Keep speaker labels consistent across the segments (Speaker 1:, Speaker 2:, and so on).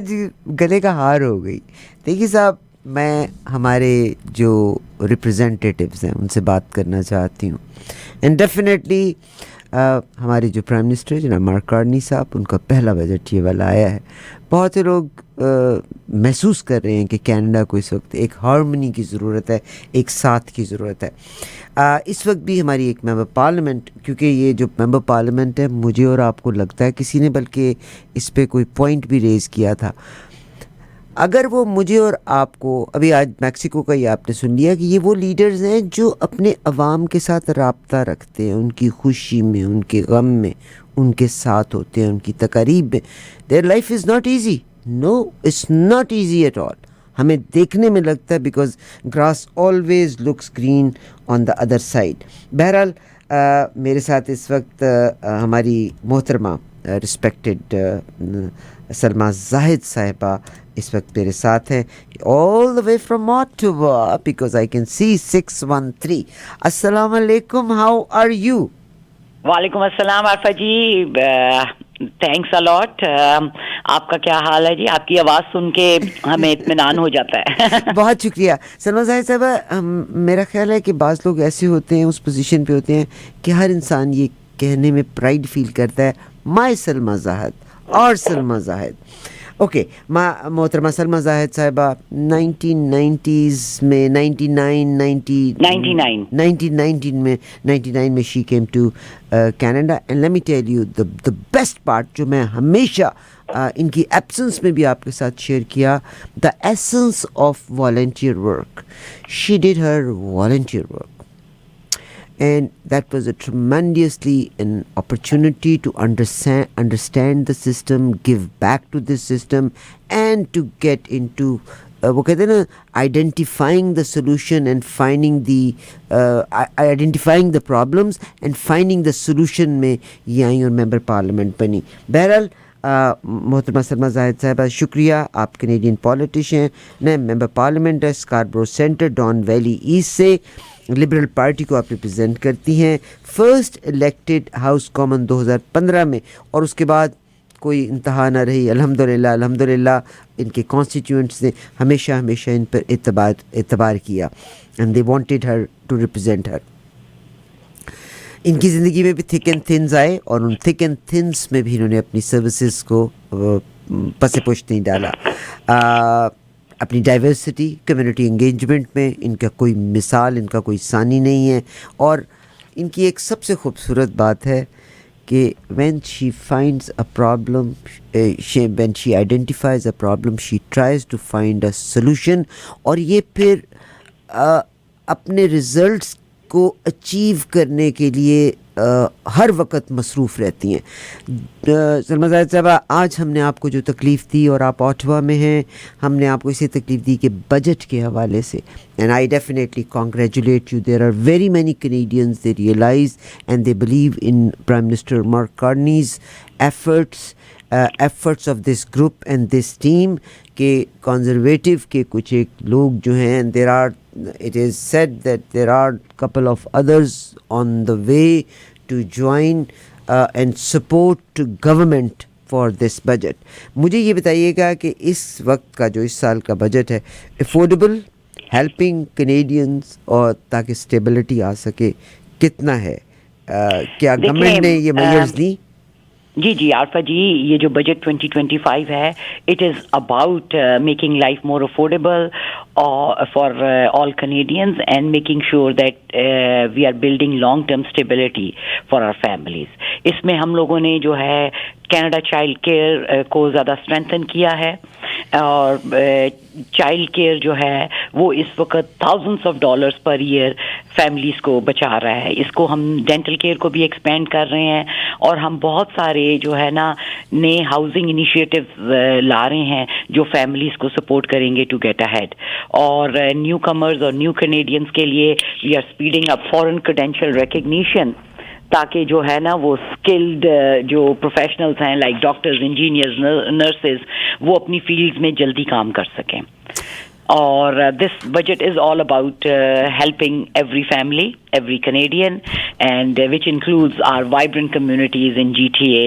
Speaker 1: جی گلے کا ہار ہو گئی. دیکھیے صاحب, میں ہمارے جو ریپرزینٹیٹیوز ہیں ان سے بات کرنا چاہتی ہوں. اینڈ ڈیفینیٹلی ہمارے جو پرائم منسٹر جناب مارک کارنی صاحب, ان کا پہلا بجٹ یہ والا آیا ہے. بہت سے لوگ محسوس کر رہے ہیں کہ کینیڈا کو اس وقت ایک ہارمنی کی ضرورت ہے, ایک ساتھ کی ضرورت ہے. اس وقت بھی ہماری ایک ممبر پارلیمنٹ, کیونکہ یہ جو ممبر پارلیمنٹ ہے, مجھے اور آپ کو لگتا ہے کسی نے بلکہ اس پہ کوئی پوائنٹ بھی ریز کیا تھا, اگر وہ مجھے اور آپ کو, ابھی آج میکسیکو کا یہ آپ نے سن لیا کہ یہ وہ لیڈرز ہیں جو اپنے عوام کے ساتھ رابطہ رکھتے ہیں, ان کی خوشی میں, ان کے غم میں, ان کے ساتھ ہوتے ہیں, ان کی تقاریب میں. Their life is not easy, no it's not easy at all. ہمیں دیکھنے میں لگتا ہے because grass always looks green on the other side. بہرحال میرے ساتھ اس وقت ہماری محترمہ رسپیکٹڈ سلمیٰ زاہد صاحبہ اس وقت میرے ساتھ ہیں, all the way from Ottawa, because I can see 613. السلام علیکم, ہاؤ آر یو؟
Speaker 2: وعلیکم السلام عارفہ جی, تھینکس الاٹ. آپ کا کیا حال ہے جی؟ آپ کی آواز سن کے ہمیں اطمینان ہو جاتا ہے.
Speaker 1: بہت شکریہ سلمیٰ زاہد صاحبہ. میرا خیال ہے کہ بعض لوگ ایسے ہوتے ہیں, اس پوزیشن پہ ہوتے ہیں کہ ہر انسان یہ کہنے میں پرائڈ فیل کرتا ہے, مائی سلمیٰ زاہد اور سلمیٰ زاہد. اوکے, محترمہ سلمیٰ زاہد صاحبہ 1990s میں 99 میں she came to Canada. And let me tell you the best part جو میں ہمیشہ ان کی ایبسنس میں بھی آپ کے ساتھ شیئر کیا, the essence of volunteer work. She did Hare volunteer work. And that was a tremendously an opportunity to understand the system, give back to this system, and to get into وہ کہتے ہیں نا, identifying the solution and finding identifying the problems and finding the solution میں یہ آئیں اور member parliament بنی. بہرحال محترمہ سلمیٰ زاہد صاحبہ شکریہ. آپ کینیڈین پولیٹیشین ہیں, ممبر پارلیمنٹ ہے Scarborough Centre Don Valley East سے, لبرل پارٹی کو آپ ریپرزینٹ کرتی ہیں, فرسٹ الیکٹڈ ہاؤس کامن 2015 میں, اور اس کے بعد کوئی انتہا نہ رہی. الحمدللہ ان کے کانسٹیٹیوئنٹس نے ہمیشہ ان پر اعتبار کیا, and they wanted her to represent her. ان کی زندگی میں بھی تھک اینڈ تھنز آئے, اور ان تھک اینڈ تھنز میں بھی انہوں نے اپنی سروسز کو پس پشت نہیں ڈالا. اپنی ڈائیورسٹی, کمیونٹی انگیجمنٹ میں ان کا کوئی مثال, ان کا کوئی ثانی نہیں ہے. اور ان کی ایک سب سے خوبصورت بات ہے کہ when she finds a problem, when she identifies a problem, she tries to find a solution, اور یہ پھر اپنے رزلٹس کو اچیو کرنے کے لیے ہر وقت مصروف رہتی ہیں. سلمیٰ زاہد صاحبہ, آج ہم نے آپ کو جو تکلیف دی, اور آپ آٹوا میں ہیں, ہم نے آپ کو اسے تکلیف دی کہ بجٹ کے حوالے سے, and I definitely congratulate you. There are very many Canadians, they realize and they believe in prime minister Mark Carney's efforts of this group and this team, کہ کنزرویٹو کے کچھ ایک لوگ جو ہیں, there are it is said that there are couple of others on the way to join and support to government for this budget. مجھے یہ بتائیے گا کہ اس وقت کا جو اس سال کا بجٹ ہے افورڈیبل, ہیلپنگ کینیڈینز, اور تاکہ اسٹیبلٹی آ سکے, کتنا ہے؟ کیا گورنمنٹ نے یہ میجرز دی؟
Speaker 2: جی عارفہ جی, یہ جو بجٹ 2025 ہے, it is about making life more affordable for all Canadians and making sure that we are building long term stability for our families. اس میں ہم لوگوں نے جو ہے کینیڈا چائلڈ کیئر کو زیادہ اسٹرینتھن کیا ہے, اور چائلڈ کیئر جو ہے وہ اس وقت thousands of dollars per year families کو بچا رہا ہے. اس کو ہم ڈینٹل کیئر کو بھی ایکسپینڈ کر رہے ہیں, اور ہم بہت سارے جو ہے نا نئے ہاؤسنگ انیشیٹیوز لا رہے ہیں جو فیملیز کو سپورٹ کریں گے ٹو گیٹ اہیڈ. اور نیو کمرز اور نیو کینیڈینس کے لیے we are speeding up foreign credential recognition, تاکہ جو ہے نا وہ اسکلڈ جو پروفیشنلز ہیں لائک ڈاکٹرز, انجینئرز, نرسز, وہ اپنی فیلڈز میں جلدی کام کر سکیں. Or this budget is all about helping every family, every Canadian, and which includes our vibrant communities in GTA,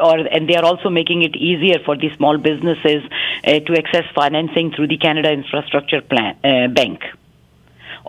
Speaker 2: and they are also making it easier for the small businesses to access financing through the Canada Infrastructure Bank.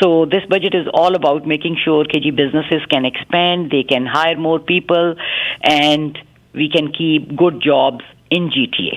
Speaker 2: So this budget is all about making sure that businesses can expand, they can hire more people, and we can keep good jobs in GTA.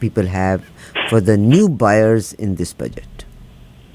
Speaker 1: people have for the new buyers in this budget?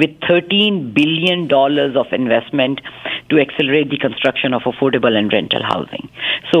Speaker 2: with $13 billion of investment to accelerate the construction of affordable and rental housing. So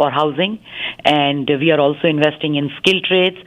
Speaker 2: for housing, and we are also investing in skill trades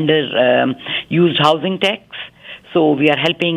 Speaker 2: under used housing tax. So we are helping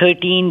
Speaker 2: $13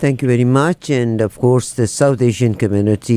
Speaker 1: Thank you very much. And of course the South Asian community,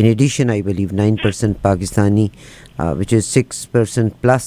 Speaker 1: In addition I believe 9% Pakistani, which is 6% plus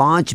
Speaker 1: $5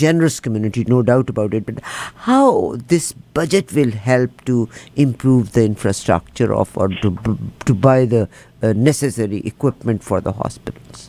Speaker 1: generous community, no doubt about it. But how this budget will help to improve the infrastructure of, or to buy the necessary equipment for the hospitals?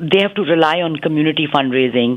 Speaker 2: they have to rely on community fundraising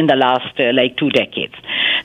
Speaker 2: in the last like 2 decades.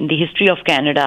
Speaker 2: in the history of Canada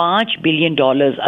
Speaker 2: $5 billion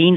Speaker 2: 3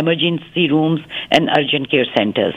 Speaker 2: emergency rooms and urgent care centers,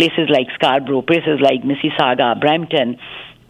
Speaker 2: places like Scarborough, places like Mississauga, Brampton,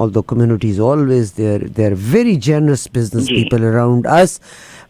Speaker 1: Although communities always they're very generous business people around us.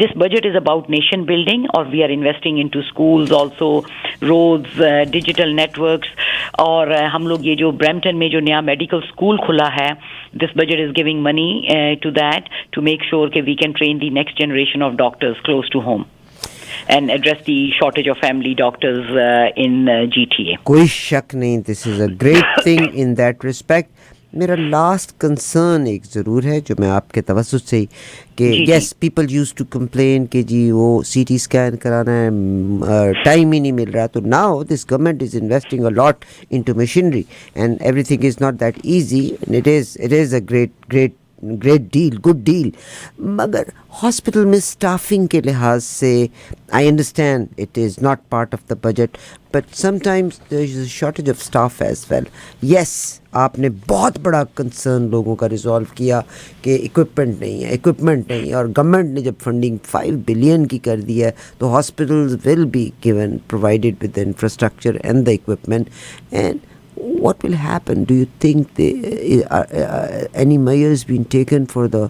Speaker 2: this budget is about nation building, or we are investing into schools also, roads, digital networks, اور ہم لوگ یہ جو Brampton میں جو نیا medical school کھلا ہے, this budget is giving money to that to make sure that we can train the next generation of doctors close to home and address the shortage of family doctors in GTA.
Speaker 1: کوئی شک نہیں, this is a great thing in that respect. میرا last concern ایک ضرور ہے جو میں آپ کے توسط سے کہ yes people use to complain کہ جی وہ سی ٹی اسکین کرانا ہے, ٹائم ہی نہیں مل رہا. تو now this government is investing a lot into machinery and everything is not that easy, it is a great deal, good deal. مگر ہاسپٹل میں اسٹافنگ کے لحاظ سے I understand it is not part of the budget, but sometimes there is a shortage of staff as well. Yes آپ نے بہت بڑا concern لوگوں کا ریزالو کیا کہ اکوپمنٹ نہیں ہے, اور گورنمنٹ نے جب فنڈنگ 5 بلین کی کر دی ہے تو hospitals will be given provided with the infrastructure and the equipment. And what will happen? Do you think any measures been taken for the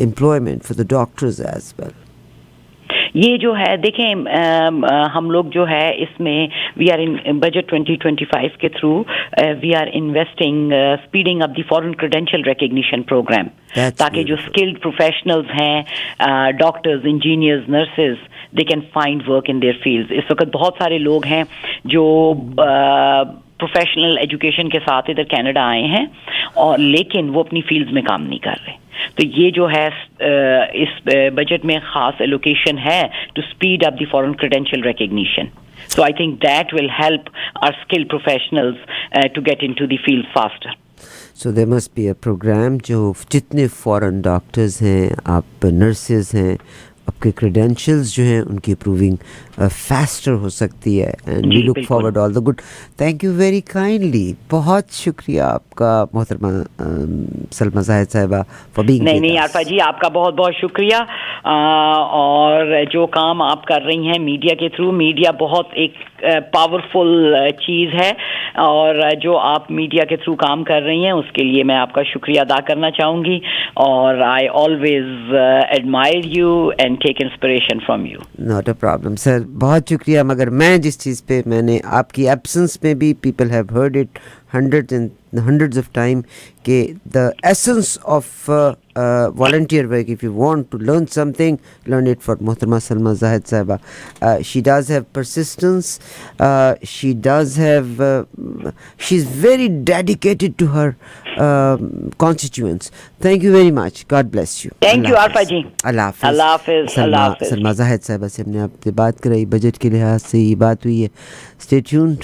Speaker 1: employment for the doctors as well?
Speaker 2: یہ جو ہے دیکھیں ہم لوگ جو ہے اس میں وی آر ان بجٹ 2025 کے through we are investing speeding up the foreign credential recognition program, تاکہ جو اسکلڈ پروفیشنلز ہیں, doctors, engineers, nurses, they can find work in their fields. اس وقت بہت سارے لوگ ہیں جو پروفیشنل ایجوکیشن کے ساتھ ادھر کینیڈا آئے ہیں اور لیکن وہ اپنی فیلڈز میں کام نہیں کر رہے. تو یہ جو ہے اس بجٹ میں خاص ایلوکیشن ہے to speed up the foreign credential recognition. So I think that will help our skilled professionals to get into the field faster.
Speaker 1: So there must be a program جو جتنے فورن ڈاکٹرز ہیں, آپ nurses ہیں, آپ کے credentials جو ہیں ان کی اپروونگ فاسٹر ہو سکتی ہے. And we look forward all the good. Thank you very kindly, بہت شکریہ آپ کا محترمہ سلمیٰ زاہد صاحبہ فار بینگ.
Speaker 2: نہیں عارفہ جی, آپ کا بہت بہت شکریہ. اور جو کام آپ کر رہی ہیں میڈیا کے تھرو, میڈیا بہت ایک پاورفل چیز ہے, اور جو آپ میڈیا کے تھرو کام کر رہی ہیں اس کے لیے میں آپ کا شکریہ ادا کرنا چاہوں گی. اور I always admire you and take inspiration from you.
Speaker 1: Not a problem sir, بہت شکریہ. مگر میں جس چیز پہ میں نے آپ کی ایبسنس میں بھی people have heard it hundreds of time کہ the essence of volunteer work, if you want to learn something, learn it for محترمہ سلمیٰ زاہد صاحبہ. She does have persistence, she does have she's very dedicated to her constituents. Thank you very much, God bless you.
Speaker 2: Thank you Arifa جی.
Speaker 1: اللہ حافظ.
Speaker 2: اللہ حافظ. اللہ حافظ.
Speaker 1: سلمیٰ زاہد صاحبہ سے ہم نے آپ سے بات کرائی, بجٹ کے لحاظ سے یہ بات ہوئی ہے. Stay tuned.